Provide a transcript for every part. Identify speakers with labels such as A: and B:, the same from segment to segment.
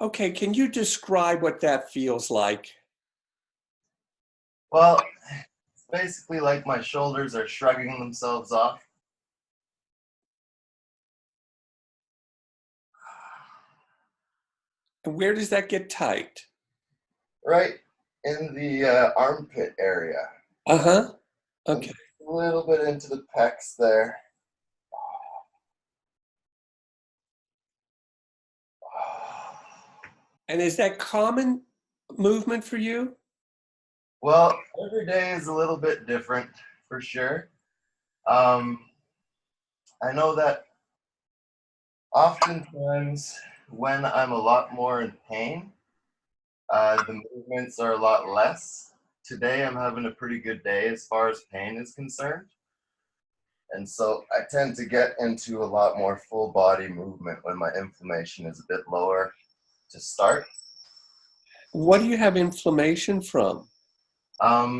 A: Okay, can you describe what that feels like?
B: Well, it's basically like my shoulders are shrugging themselves off.
A: And where does that get tight?
B: Right in the armpit area.
A: Uh-huh.
B: And
A: Okay.
B: a little bit into the pecs there.
A: And is that common movement for you?
B: Well, every day is a little bit different for sure. Um, I know that oftentimes when I'm a lot more in pain, the movements are a lot less. Today I'm having a pretty good day as far as pain is concerned. And so I tend to get into a lot more full body movement when my inflammation is a bit lower to start.
A: What do you have inflammation from?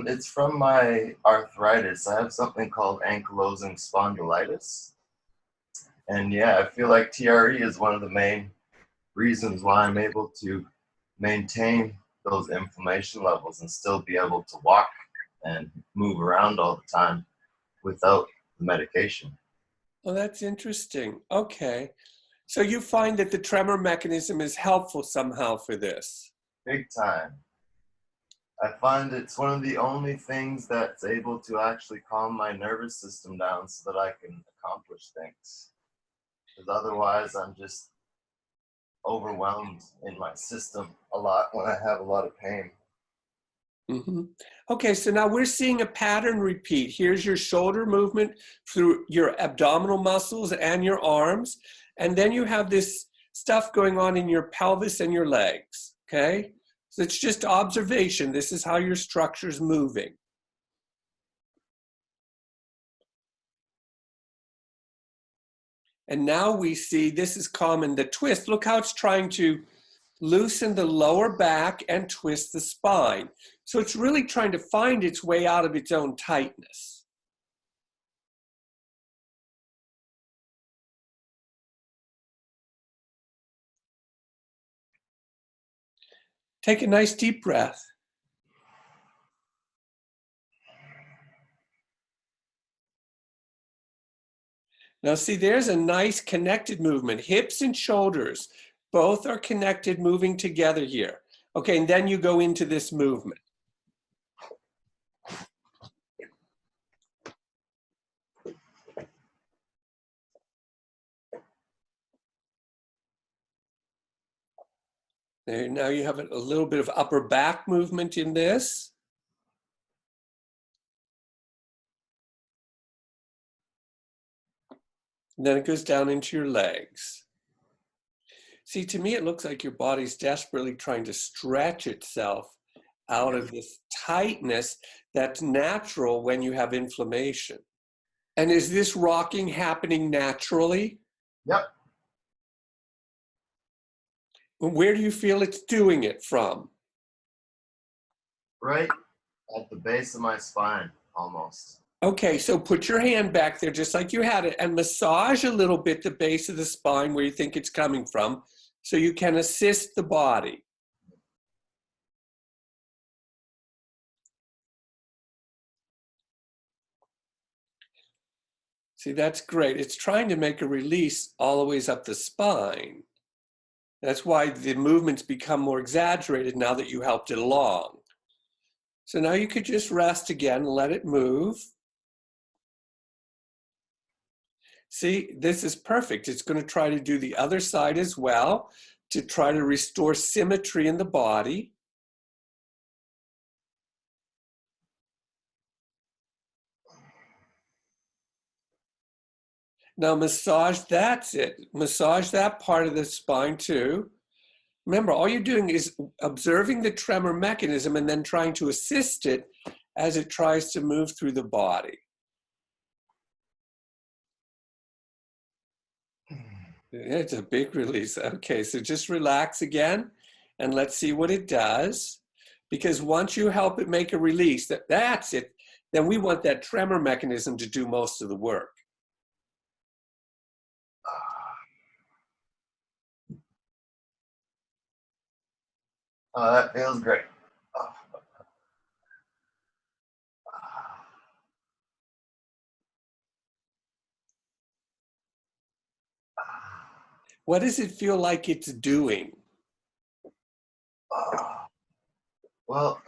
B: It's from my arthritis. I have something called Ankylosing Spondylitis. And yeah, I feel like TRE is one of the main reasons why I'm able to maintain those inflammation levels and still be able to walk and move around all the time without the medication.
A: Oh, that's interesting. Okay. So you find that the tremor mechanism is helpful somehow for this.
B: Big time. I find it's one of the only things that's able to actually calm my nervous system down so that I can accomplish things. Because otherwise, I'm just overwhelmed in my system a lot when I have a lot of pain.
A: Hmm. Okay, so now we're seeing a pattern repeat. Here's your shoulder movement through your abdominal muscles and your arms. And then you have this stuff going on in your pelvis and your legs. Okay, so it's just observation. This is how your structure's moving. And now we see this is common, the twist. Look how it's trying to loosen the lower back and twist the spine. So it's really trying to find its way out of its own tightness. Take a nice deep breath. Now see, there's a nice connected movement. Hips and shoulders, both are connected, moving together here. Okay, and then you go into this movement. There, now you have a little bit of upper back movement in this. And then it goes down into your legs. See, to me, it looks like your body's desperately trying to stretch itself out of this tightness that's natural when you have inflammation. And is this rocking happening naturally?
B: Yep,
A: Where do you feel it's doing it from?
B: right at the base of my spine, almost.
A: Okay, so put your hand back there just like you had it and massage a little bit the base of the spine where you think it's coming from so you can assist the body. See, that's great. It's trying to make a release all the ways up the spine. That's why the movements become more exaggerated now that you helped it along. So now you could just rest again and let it move. See, this is perfect. It's going to try to do the other side as well to try to restore symmetry in the body. Now massage, that's it. Massage that part of the spine too. Remember, all you're doing is observing the tremor mechanism and then trying to assist it as it tries to move through the body. It's a big release. Okay, so just relax again and let's see what it does. Because once you help it make a release, that's it, then we want that tremor mechanism to do most of the work.
B: Oh, that feels great. Oh.
A: What does it feel like it's doing?
B: Well,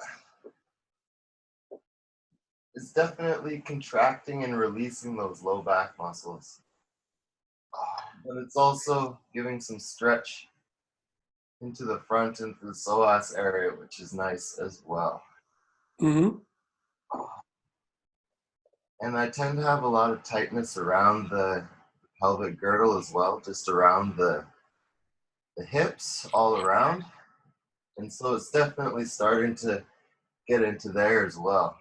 B: it's definitely contracting and releasing those low back muscles. But it's also giving some stretch into the front and the psoas area, which is nice as well.
A: Mm-hmm.
B: And I tend to have a lot of tightness around the pelvic girdle as well, just around the hips all around. And so it's definitely starting to get into there as well.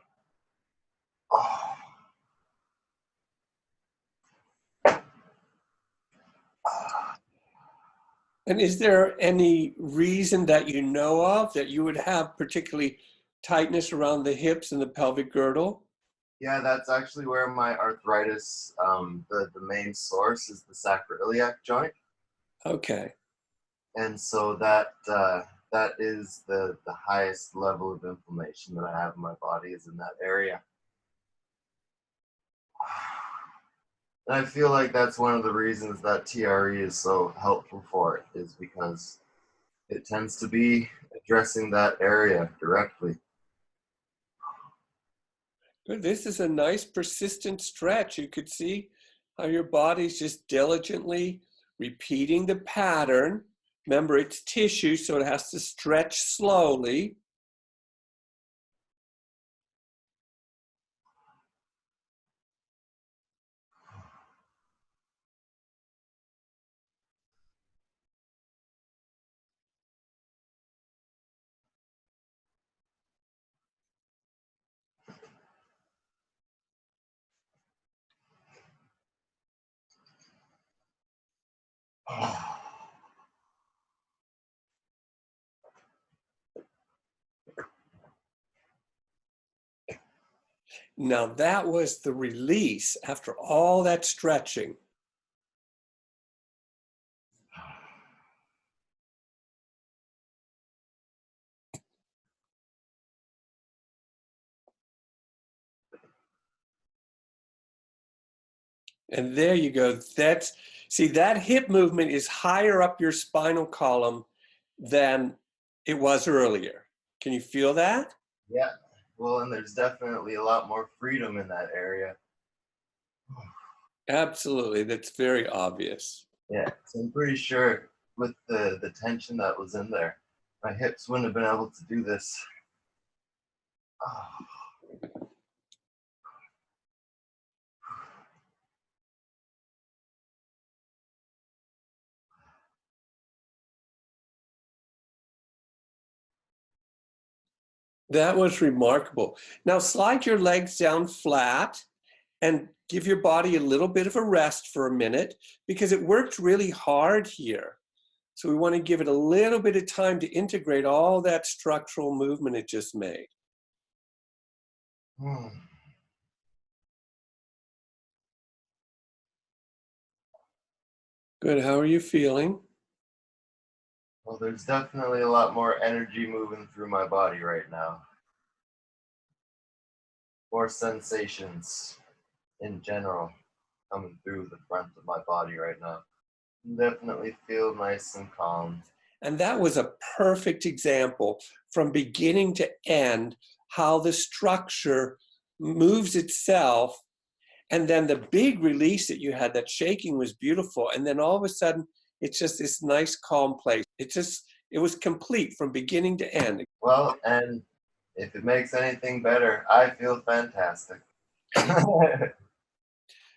A: And is there any reason that you know of that you would have particularly tightness around the hips and the pelvic girdle?
B: Yeah, that's actually where my arthritis, the main source is the sacroiliac joint.
A: Okay.
B: And so that is the highest level of inflammation that I have in my body is in that area. And I feel like that's one of the reasons that TRE is so helpful for it, is because it tends to be addressing that area directly.
A: Good. This is a nice persistent stretch. You could see how your body's just diligently repeating the pattern. Remember, it's tissue, so it has to stretch slowly. Now that was the release after all that stretching. And there you go. See, that hip movement is higher up your spinal column than it was earlier. Can you feel that?
B: Yeah, well, and there's definitely a lot more freedom in that area.
A: Absolutely. That's very obvious.
B: Yeah, so I'm pretty sure with the tension that was in there, my hips wouldn't have been able to do this.
A: That was remarkable. Now slide your legs down flat and give your body a little bit of a rest for a minute because it worked really hard here. So we want to give it a little bit of time to integrate all that structural movement it just made. Good. How are you feeling?
B: Well, there's definitely a lot more energy moving through my body right now. More sensations in general coming through the front of my body right now. Definitely feel nice and calm.
A: And that was a perfect example from beginning to end, how the structure moves itself. And then the big release that you had, that shaking was beautiful. And then all of a sudden, it's just this nice, calm place. It was complete from beginning to end.
B: Well, and if it makes anything better, I feel fantastic.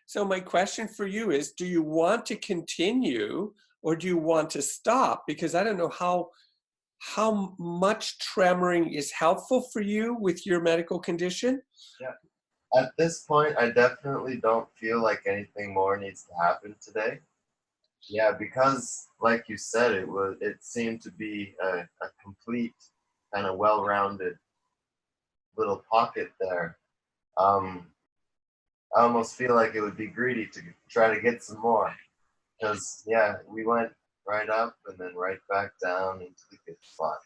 A: So my question for you is, do you want to continue or do you want to stop? Because I don't know how much tremoring is helpful for you with your medical condition.
B: Yeah. At this point, I definitely don't feel like anything more needs to happen today. Yeah, because like you said, it seemed to be a complete kind of well-rounded little pocket there. Um, I almost feel like it would be greedy to try to get some more because yeah, we went right up and then right back down into the good spot.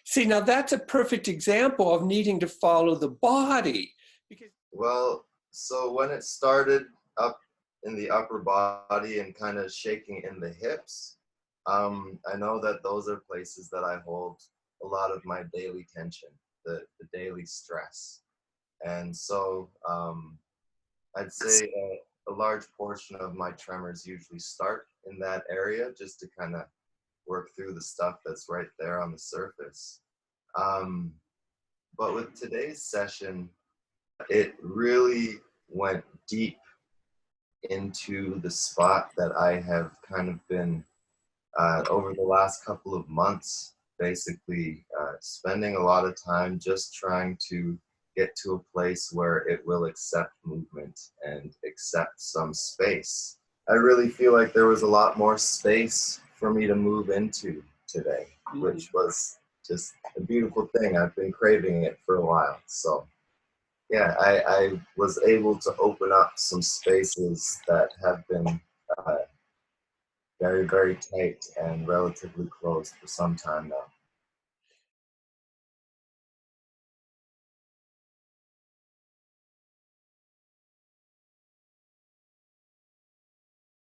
A: See, now that's a perfect example of needing to follow the body. Because
B: Well, so when it started up in the upper body and kind of shaking in the hips, I know that those are places that I hold a lot of my daily tension, the daily stress. And so I'd say a large portion of my tremors usually start in that area just to kind of work through the stuff that's right there on the surface. Um, but with today's session, it really went deep into the spot that I have kind of been over the last couple of months, basically spending a lot of time just trying to get to a place where it will accept movement and accept some space. I really feel like there was a lot more space for me to move into today, which was just a beautiful thing. I've been craving it for a while. So yeah, I was able to open up some spaces that have been very, very tight and relatively closed for some time now.